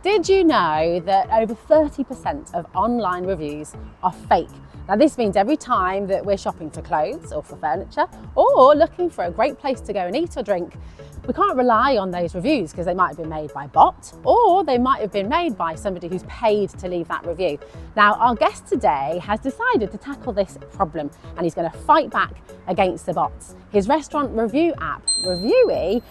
Did you know that over 30% of online reviews are fake? Now this means every time that we're shopping for clothes or for furniture or looking for a great place to go and eat or drink, we can't rely on those reviews because they might have been made by a bot or they might have been made by somebody who's paid to leave that review. Now our guest today has decided to tackle this problem and he's going to fight back against the bots. His restaurant review app, Revuie,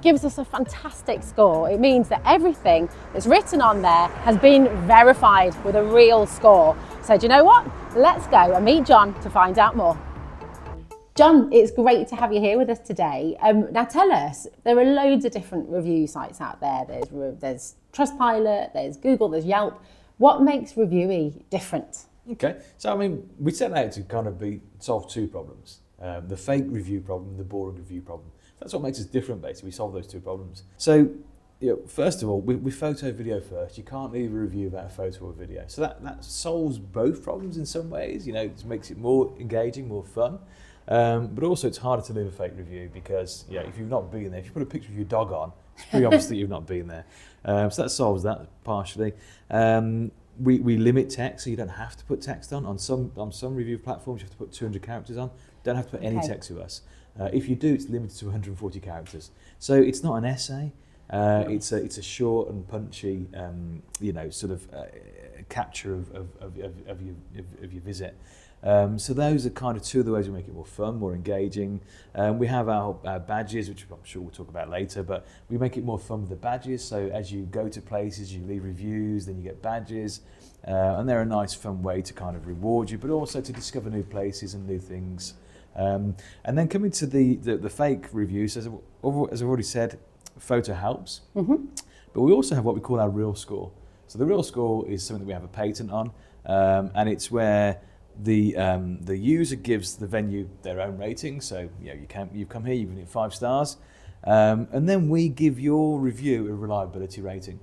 gives us a fantastic score. It means that everything that's written on there has been verified with a real score. So do you know what? Let's go and meet John to find out more. John, it's great to have you here with us today. Now tell us, there are loads of different review sites out there. There's Trustpilot, there's Google, there's Yelp. What makes Revuie different? Okay, so I mean, we set out to kind of solve two problems. The fake review problem, the boring review problem. That's what makes us different, basically. We solve those two problems. So, first of all, we photo video first. You can't leave a review without a photo or video. So that solves both problems in some ways. It makes it more engaging, more fun. But also it's harder to leave a fake review because if you've not been there, if you put a picture of your dog on, it's pretty obvious that you've not been there. So that solves that partially. We limit text, so you don't have to put text on. On some review platforms, you have to put 200 characters on. Don't have to put any text with us. If you do, it's limited to 140 characters. So it's not an essay. It's a short and punchy, capture of your visit. So those are kind of two of the ways we make it more fun, more engaging. We have our badges, which I'm sure we'll talk about later, but we make it more fun with the badges. So as you go to places, you leave reviews, then you get badges. And they're a nice, fun way to kind of reward you, but also to discover new places and new things. And then coming to the fake reviews, as I've already said, photo helps. Mm-hmm. But we also have what we call our real score. So the real score is something that we have a patent on, and it's where the user gives the venue their own rating. So you've come here, you've given it 5 stars, and then we give your review a reliability rating.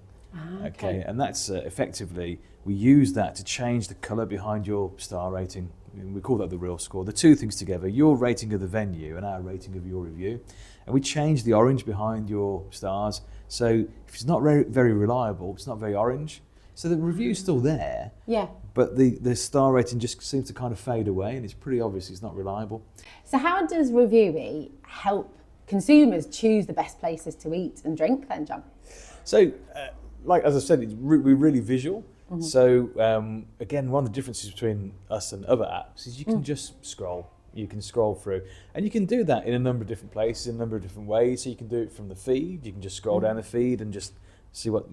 Okay, and that's effectively we use that to change the colour behind your star rating. We call that the real score. The two things together, your rating of the venue and our rating of your review, and we change the orange behind your stars. So if it's not very, very reliable, it's not very orange. So the review's still there, but the star rating just seems to kind of fade away, and it's pretty obvious it's not reliable. So how does Revuie help consumers choose the best places to eat and drink then, John? So, as I said, we're really visual. Mm-hmm. So again, one of the differences between us and other apps is you can just scroll. You can scroll through, and you can do that in a number of different places, in a number of different ways. So you can do it from the feed. You can just scroll down the feed and just see what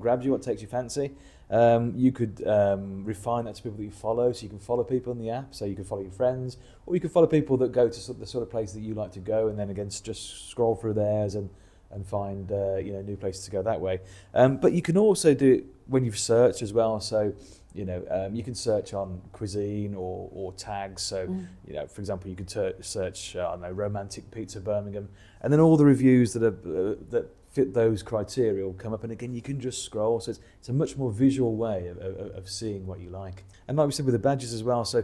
grabs you, what takes your fancy. You could refine that to people that you follow, so you can follow people in the app, so you can follow your friends, or you can follow people that go to the sort of place that you like to go, and then again just scroll through theirs and find new places to go that way. But you can also do it when you've searched as well. So you can search on cuisine or tags. So for example, you could search romantic pizza Birmingham, and then all the reviews that fit those criteria will come up, and again you can just scroll. So it's a much more visual way of seeing what you like. And like we said with the badges as well, so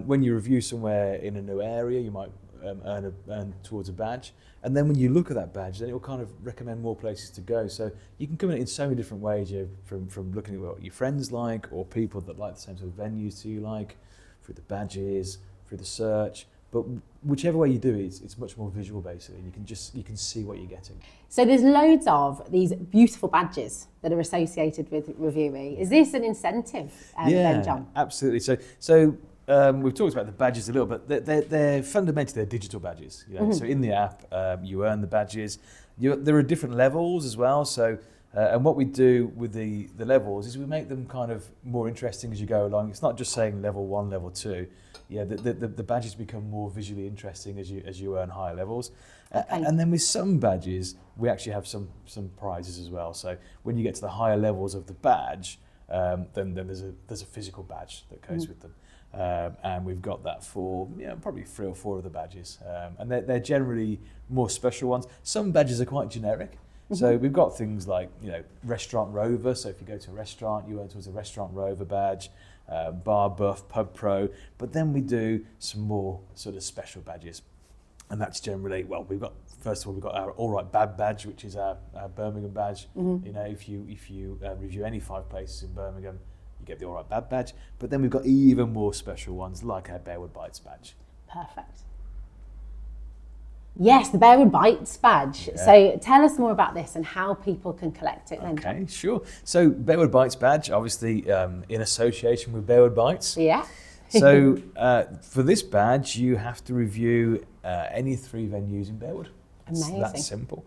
when you review somewhere in a new area, you might earn towards a badge, and then when you look at that badge, then it will kind of recommend more places to go. So you can come in so many different ways, from looking at what your friends like, or people that like the same sort of venues you like, through the badges, through the search. But whichever way you do it, it's much more visual basically. You can see what you're getting. So there's loads of these beautiful badges that are associated with Revuie. Is this an incentive, then, John? Absolutely. So we've talked about the badges a little bit. They're fundamentally digital badges. So in the app, you earn the badges. There are different levels as well. So and what we do with the levels is we make them kind of more interesting as you go along. It's not just saying level 1, level 2. The badges become more visually interesting as you earn higher levels. And then with some badges, we actually have some prizes as well. So when you get to the higher levels of the badge, then there's a physical badge that goes with them. And we've got that for probably 3 or 4 of the badges. And they're generally more special ones. Some badges are quite generic. So we've got things like, Restaurant Rover. So if you go to a restaurant, you earn towards a Restaurant Rover badge, Bar Buff, Pub Pro. But then we do some more sort of special badges. And that's generally, well, first of all, we've got our All Right Bad badge, which is our Birmingham badge. You know, if you review any 5 places in Birmingham, you get the All Right Bad badge. But then we've got even more special ones, like our Bearwood Bites badge. Perfect. Yes, the Bearwood Bites badge. Yeah. So tell us more about this and how people can collect it then. Okay, sure. So Bearwood Bites badge, obviously in association with Bearwood Bites. Yeah. So for this badge, you have to review any 3 venues in Bearwood. Amazing. That's simple.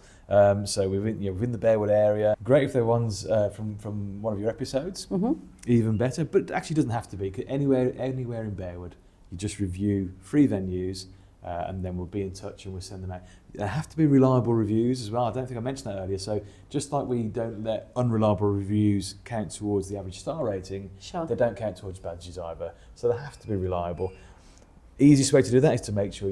So within the Bearwood area. Great if they're ones from one of your episodes. Even better. But it actually doesn't have to be. Anywhere in Bearwood, you just review 3 venues. And then we'll be in touch and we'll send them out. They have to be reliable reviews as well. I don't think I mentioned that earlier. So just like we don't let unreliable reviews count towards the average star rating, Sure. they don't count towards badges either. So they have to be reliable. Easiest way to do that is to make sure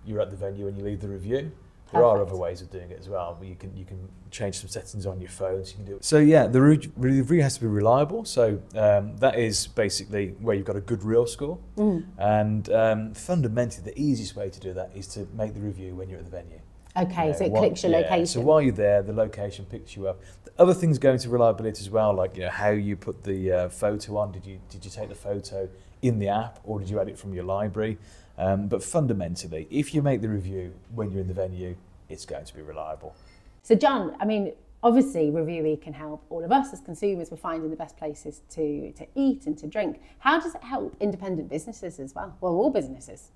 you're at the venue and you leave the review. There are other ways of doing it as well. But you can change some settings on your phone, so you can do it. So yeah, the review has to be reliable. So that is basically where you've got a good real score. And fundamentally, the easiest way to do that is to make the review when you're at the venue. Okay, so it clicks your location. So while you're there, the location picks you up. The other things go into reliability as well, like how you put the photo on. Did you take the photo in the app, or did you add it from your library? But fundamentally, if you make the review when you're in the venue, it's going to be reliable. So John, I mean, obviously Revuie can help all of us as consumers with finding the best places to eat and to drink. How does it help independent businesses as well? Well, all businesses.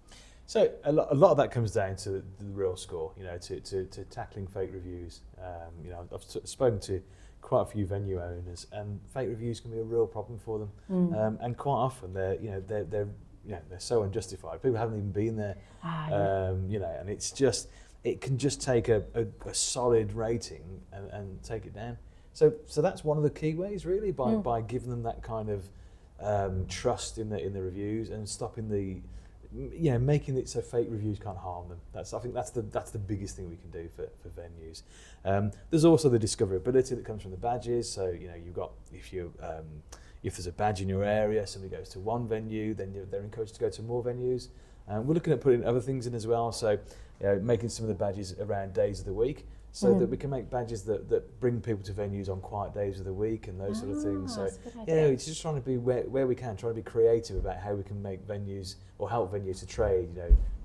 So a lot of that comes down to the real score, to tackling fake reviews. I've spoken to quite a few venue owners, and fake reviews can be a real problem for them. And quite often they're so unjustified. People haven't even been there, and it can just take a solid rating and take it down. So that's one of the key ways, really, by giving them that kind of trust in the reviews and stopping making it so fake reviews can't harm them. I think that's the biggest thing we can do for venues. There's also the discoverability that comes from the badges. So you've got if there's a badge in your area, somebody goes to one venue, then they're encouraged to go to more venues. We're looking at putting other things in as well, so making some of the badges around days of the week, so that we can make badges that bring people to venues on quiet days of the week and those sort of things. So it's just trying to be where we can, trying to be creative about how we can make venues or help venues to trade,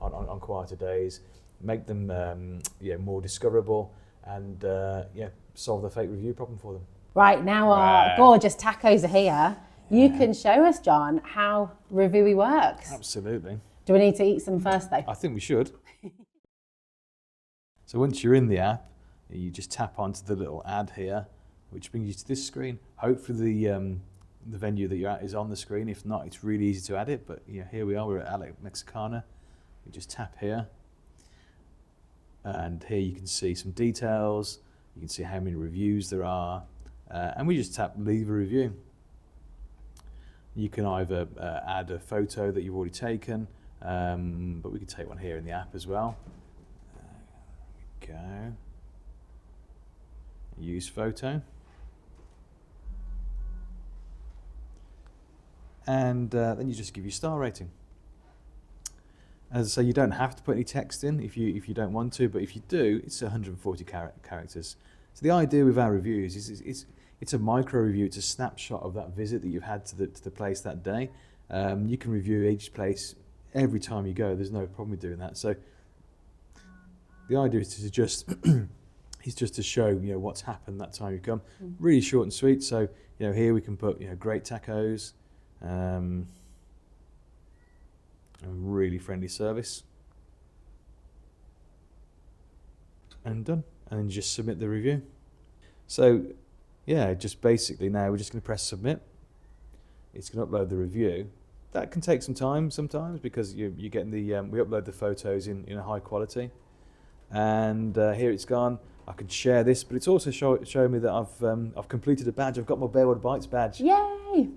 on quieter days, make them more discoverable, and solve the fake review problem for them. Right, now our gorgeous tacos are here. You can show us, John, how Revuie works. Absolutely. Do we need to eat some first, though? I think we should. So once you're in the app, you just tap onto the little ad here, which brings you to this screen. Hopefully the venue that you're at is on the screen. If not, it's really easy to add it. But here we are, we're at Mexicana. You just tap here. And here you can see some details. You can see how many reviews there are. And we just tap leave a review. You can either add a photo that you've already taken, but we could take one here in the app as well. There we go. Use photo. And then you just give your star rating. As I say, you don't have to put any text in if you don't want to, but if you do, it's 140 characters. So the idea with our reviews is it's a micro review. It's a snapshot of that visit that you've had to the place that day. You can review each place every time you go. There's no problem with doing that. So the idea is to just to show what's happened that time you come. Really short and sweet. So here we can put great tacos, and really friendly service, and done. And then you just submit the review. So just basically now we're just going to press submit. It's going to upload the review. That can take some time sometimes because you're getting we upload the photos in a high quality. And here it's gone. I can share this, but it's also showing me that I've completed a badge. I've got my Bearwood Bites badge. Yay!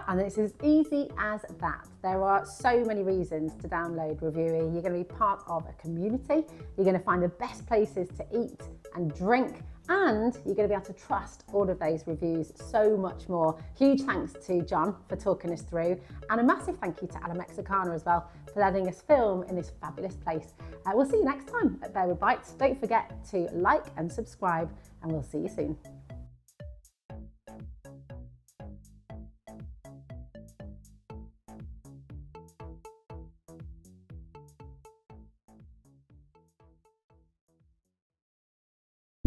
And it's as easy as that. There are so many reasons to download Revuie. You're going to be part of a community. You're going to find the best places to eat and drink, And you're going to be able to trust all of those reviews so much more. Huge thanks to John for talking us through, and a massive thank you to Mexicana as well for letting us film in this fabulous place. We'll see you next time at Bearwood Bites. Don't forget to like and subscribe, and we'll see you soon.